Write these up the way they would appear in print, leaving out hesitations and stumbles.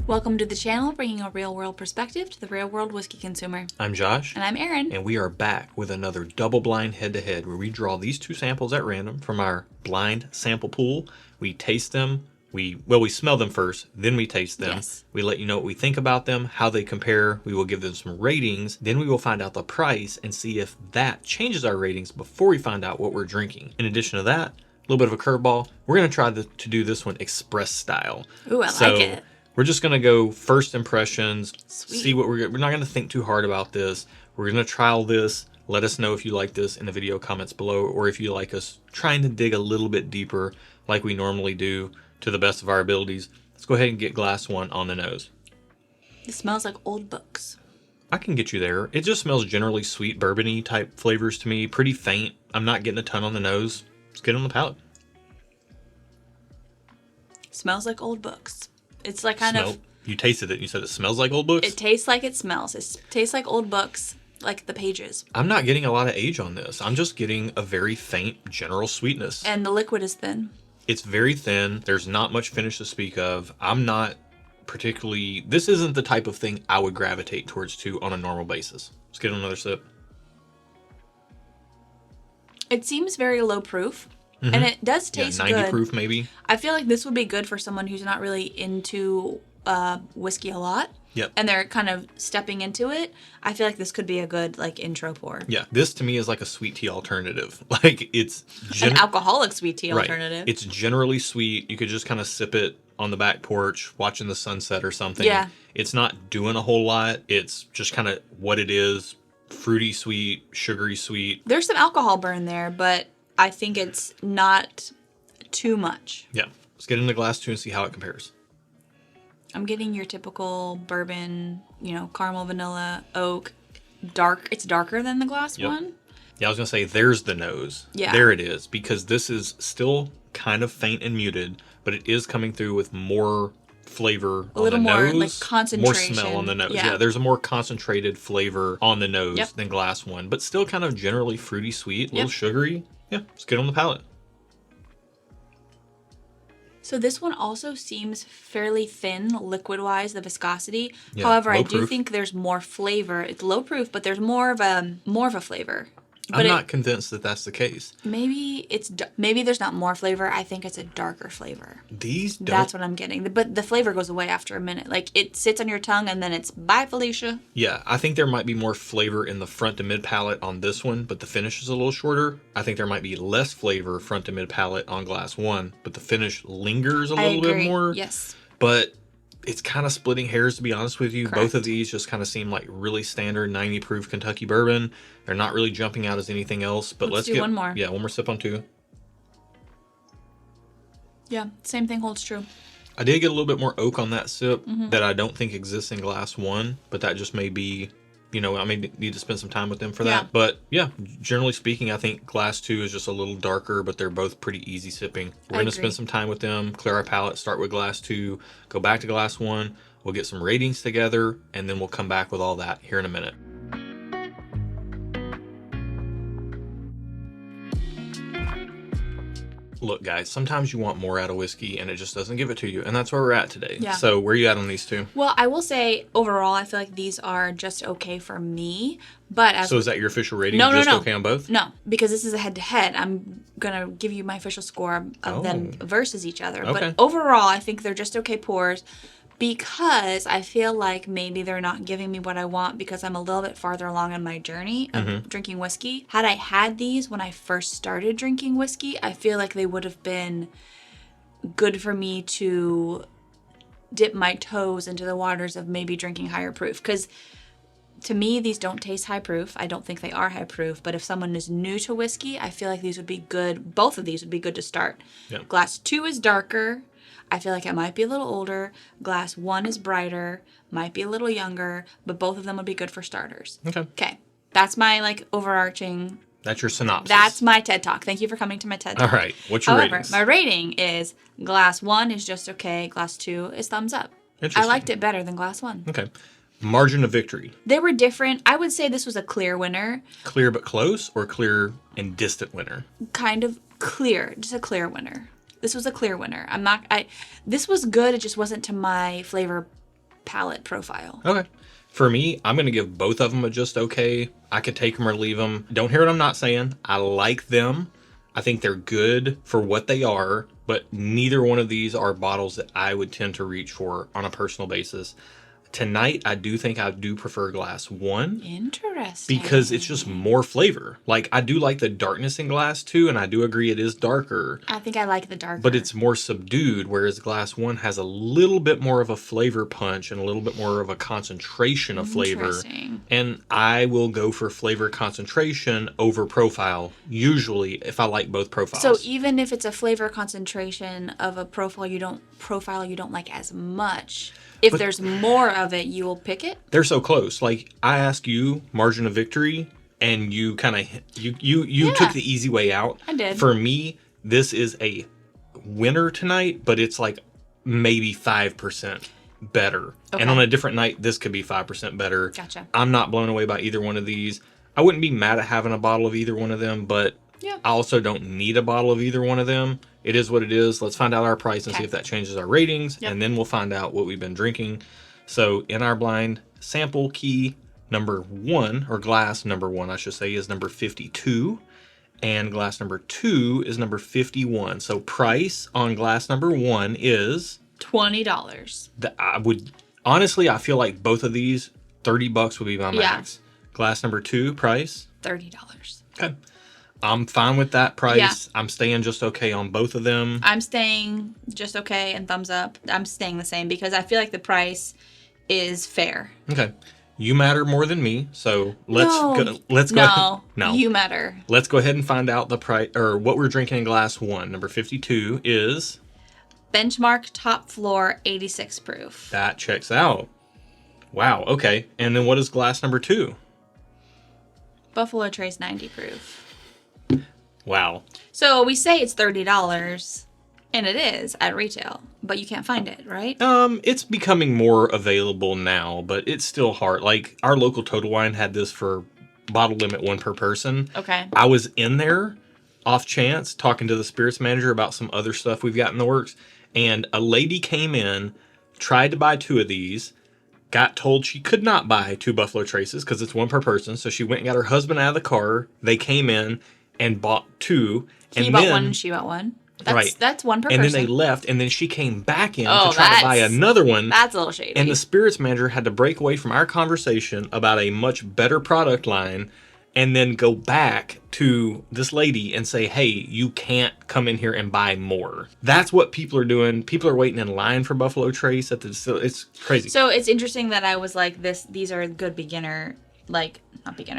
Welcome to the channel, bringing a real-world perspective to the real-world whiskey consumer. I'm Josh. And I'm Erin. And we are back with another double-blind head-to-head where we draw these two samples at random from our blind sample pool. We taste them. We smell them first, then we taste them. Yes. We let you know what we think about them, how they compare. We will give them some ratings. Then we will find out the price and see if that changes our ratings before we find out what we're drinking. In addition to that, a little bit of a curveball. We're going to try to do this one express style. Ooh, I like it. We're just going to go first impressions, Sweet. see what we're not going to think too hard about this. We're going to trial this. Let us know if you like this in the video comments below, or if you like us trying to dig a little bit deeper like we normally do to the best of our abilities. Let's go ahead and get glass one on the nose. It smells like old books. I can get you there. It just smells generally sweet, bourbon-y type flavors to me. Pretty faint. I'm not getting a ton on the nose. Let's get on the palate. Smells like old books. It's like You tasted it and you said it smells like old books? It tastes like it smells. It tastes like old books, like the pages. I'm not getting a lot of age on this. I'm just getting a very faint general sweetness. And the liquid is thin. It's very thin. There's not much finish to speak of. I'm not particularly... This isn't the type of thing I would gravitate towards to on a normal basis. Let's get another sip. It seems very low proof. Mm-hmm. And it does taste 90 good. proof maybe. I feel like this would be good for someone who's not really into whiskey a lot. Yep. And they're kind of stepping into it. I feel like this could be a good intro pour. Yeah, this to me is like a sweet tea alternative. Like it's an alcoholic sweet tea alternative. It's generally sweet. You could just kind of sip it on the back porch watching the sunset or something. Yeah. It's not doing a whole lot. It's just kind of what it is. Fruity sweet, sugary sweet. There's some alcohol burn there, but I think it's not too much. Yeah. Let's get into glass two and see how it compares. I'm getting your typical bourbon, caramel, vanilla, oak. Dark. It's darker than the glass one. Yeah, I was going to say, there's the nose. Yeah. There it is. Because this is still kind of faint and muted, but it is coming through with more flavor on the nose. A little more, like, concentration. More smell on the nose. Yeah. Yeah, there's a more concentrated flavor on the nose than glass one. But still kind of generally fruity sweet, a little sugary. Yeah, let's get on the palate. So this one also seems fairly thin, liquid-wise, the viscosity. Yeah, however, I proof. do think there's more flavor. It's low proof, but there's more of a flavor. But I'm not convinced that that's the case. Maybe there's not more flavor. I think it's a darker flavor. These don't. That's what I'm getting. But the flavor goes away after a minute. Like, it sits on your tongue and then it's bye, Felicia. Yeah, I think there might be more flavor in the front to mid palate on this one, but the finish is a little shorter. I think there might be less flavor front to mid palate on glass one, but the finish lingers a little bit more. Yes. But it's kind of splitting hairs, to be honest with you. Correct. Both of these just kind of seem like really standard 90 proof Kentucky bourbon. They're not really jumping out as anything else. But let's do get one more. Yeah, one more sip on two. Yeah, same thing holds true. I did get a little bit more oak on that sip that I don't think exists in glass one, but that just may be, I may need to spend some time with them for that. But yeah, generally speaking, I think glass two is just a little darker, but they're both pretty easy sipping. We're going to spend some time with them, clear our palate, start with glass two, go back to glass one. We'll get some ratings together, and then we'll come back with all that here in a minute. Look, guys, sometimes you want more out of whiskey and it just doesn't give it to you. And that's where we're at today. Yeah. So where are you at on these two? Well, I will say overall, I feel like these are just okay for me. But So is that your official rating? No. Okay on both? No, because this is a head-to-head. I'm going to give you my official score of them versus each other. Okay. But overall, I think they're just okay pours. Because I feel like maybe they're not giving me what I want because I'm a little bit farther along in my journey of drinking whiskey. Had I had these when I first started drinking whiskey, I feel like they would have been good for me to dip my toes into the waters of maybe drinking higher proof. Because to me, these don't taste high proof. I don't think they are high proof. But if someone is new to whiskey, I feel like these would be good. Both of these would be good to start. Yep. Glass 2 is darker. I feel like it might be a little older. Glass 1 is brighter, might be a little younger, but both of them would be good for starters. Okay. That's my overarching. That's your synopsis. That's my TED Talk. Thank you for coming to my TED Talk. All right. What's your ratings? My rating is glass 1 is just okay. Glass 2 is thumbs up. Interesting. I liked it better than glass 1. Okay. Margin of victory. They were different. I would say this was a clear winner. Clear but close, or clear and distant winner? Kind of clear. Just a clear winner. This was a clear winner. This was good. It just wasn't to my flavor palate profile. Okay. For me, I'm going to give both of them a just okay. I could take them or leave them. Don't hear what I'm not saying. I like them. I think they're good for what they are, but neither one of these are bottles that I would tend to reach for on a personal basis. Tonight, I do think I do prefer glass 1. Interesting. Because it's just more flavor. Like, I do like the darkness in glass 2, and I do agree it is darker. I think I like the darker. But it's more subdued, whereas glass 1 has a little bit more of a flavor punch and a little bit more of a concentration of flavor. And I will go for flavor concentration over profile, usually, if I like both profiles. So even if it's a flavor concentration of a profile you don't like as much, if there's more of it, you will pick it? They're so close. Like, I ask you margin of victory, and you kind of you took the easy way out. I did. For me, this is a winner tonight, but it's like maybe 5% better. Okay. And on a different night, this could be 5% better. Gotcha. I'm not blown away by either one of these. I wouldn't be mad at having a bottle of either one of them, but I also don't need a bottle of either one of them. It is what it is. Let's find out our price and see if that changes our ratings, and then we'll find out what we've been drinking. So in our blind, sample key number 1, or glass number 1, I should say, is number 52, and glass number 2 is number 51. So price on glass number 1 is $20. I feel like both of these, $30 would be my max. Glass number 2 price $30. Okay. I'm fine with that price. Yeah. I'm staying just okay on both of them. I'm staying just okay and thumbs up. I'm staying the same because I feel like the price is fair. Okay. You matter more than me, so let's go ahead. No, you matter. Let's go ahead and find out the price, or what we're drinking in glass 1. Number 52 is Benchmark Top Floor 86 proof. That checks out. Wow, okay. And then what is glass number 2? Buffalo Trace 90 proof. Wow. So we say it's $30, and it is at retail, but you can't find it, right? It's becoming more available now, but it's still hard. Like, our local Total Wine had this for bottle limit 1 per person. Okay. I was in there off chance talking to the spirits manager about some other stuff we've got in the works, and a lady came in, tried to buy 2 of these, got told she could not buy 2 Buffalo Traces because it's 1 per person, so she went and got her husband out of the car. They came in and bought 2. He bought 1 and she bought 1. That's 1 per person. And then they left, and then she came back in to try to buy another one. That's a little shady. And the spirits manager had to break away from our conversation about a much better product line and then go back to this lady and say, hey, you can't come in here and buy more. That's what people are doing. People are waiting in line for Buffalo Trace at the distillery. It's crazy. So it's interesting that I was like, these are good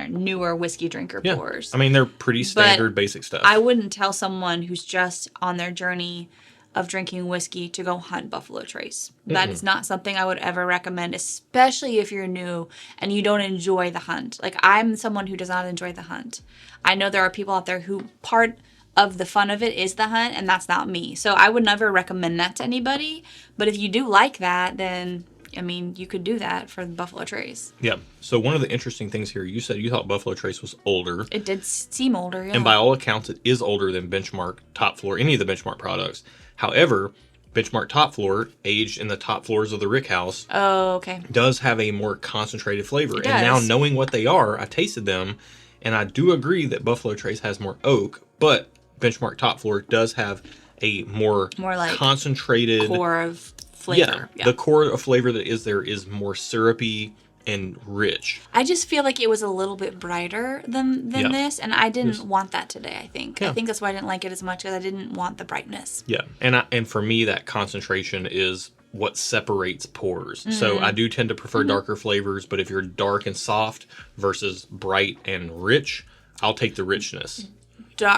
newer whiskey drinker pours. I mean, they're pretty standard, basic stuff. I wouldn't tell someone who's just on their journey of drinking whiskey to go hunt Buffalo Trace. That is not something I would ever recommend, especially if you're new and you don't enjoy the hunt. Like, I'm someone who does not enjoy the hunt. I know there are people out there who part of the fun of it is the hunt, and that's not me. So I would never recommend that to anybody. But if you do like that, then I mean, you could do that for the Buffalo Trace. Yeah. So one of the interesting things here, you said you thought Buffalo Trace was older. It did seem older, yeah. And by all accounts, it is older than Benchmark Top Floor, any of the Benchmark products. However, Benchmark Top Floor, aged in the top floors of the Rick House, does have a more concentrated flavor. And now knowing what they are, I tasted them, and I do agree that Buffalo Trace has more oak, but Benchmark Top Floor does have a more like concentrated core of flavor. Yeah, the core of flavor that is there is more syrupy and rich. I just feel like it was a little bit brighter than this, and I didn't want that today, I think. I think that's why I didn't like it as much, because I didn't want the brightness. Yeah, and for me, that concentration is what separates pours. So I do tend to prefer darker flavors, but if you're dark and soft versus bright and rich, I'll take the richness.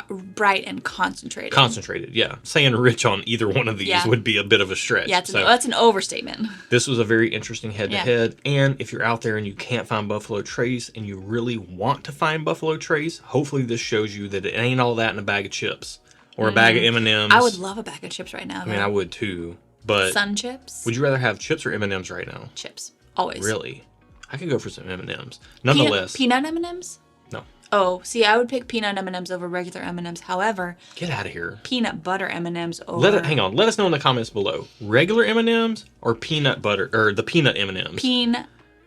Bright and concentrated. Concentrated, yeah. Saying rich on either one of these would be a bit of a stretch. Yeah, that's an overstatement. This was a very interesting head-to-head. And if you're out there and you can't find Buffalo Trace and you really want to find Buffalo Trace, hopefully this shows you that it ain't all that in a bag of chips or a bag of M&Ms. I would love a bag of chips right now. I mean, I would too. But Sun chips? Would you rather have chips or M&Ms right now? Chips. Always. Really? I could go for some M&Ms. Nonetheless. Peanut M&Ms? No. Oh, see, I would pick peanut M&Ms over regular M&Ms. However, Get out of here. peanut butter M&Ms over... Hang on. Let us know in the comments below. Regular M&Ms or peanut butter, or the peanut M&Ms?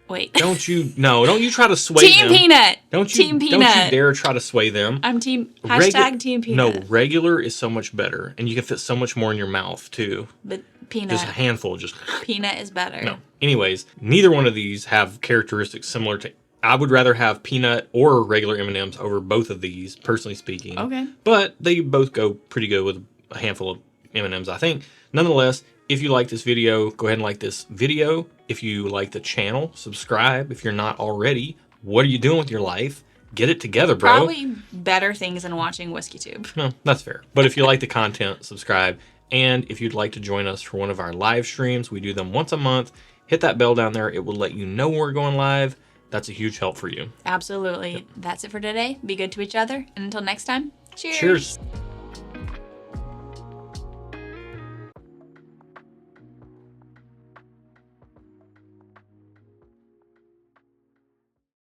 Wait. Don't you try to sway Team them. Peanut. Team Peanut. Don't you dare try to sway them. I'm Team Peanut. No, regular is so much better, and you can fit so much more in your mouth too. But peanut. Just a handful, just. Peanut is better. No. Anyways, neither one of these have characteristics similar to. I would rather have peanut or regular M&Ms over both of these, personally speaking. Okay. But they both go pretty good with a handful of M&Ms, I think. Nonetheless, if you like this video, go ahead and like this video. If you like the channel, subscribe. If you're not already, what are you doing with your life? Get it together, bro. Probably better things than watching Whiskey Tube. No, that's fair. But if you like the content, subscribe. And if you'd like to join us for one of our live streams, we do them once a month. Hit that bell down there. It will let you know when we're going live. That's a huge help for you. Absolutely. Yep. That's it for today. Be good to each other. And until next time, cheers. Cheers.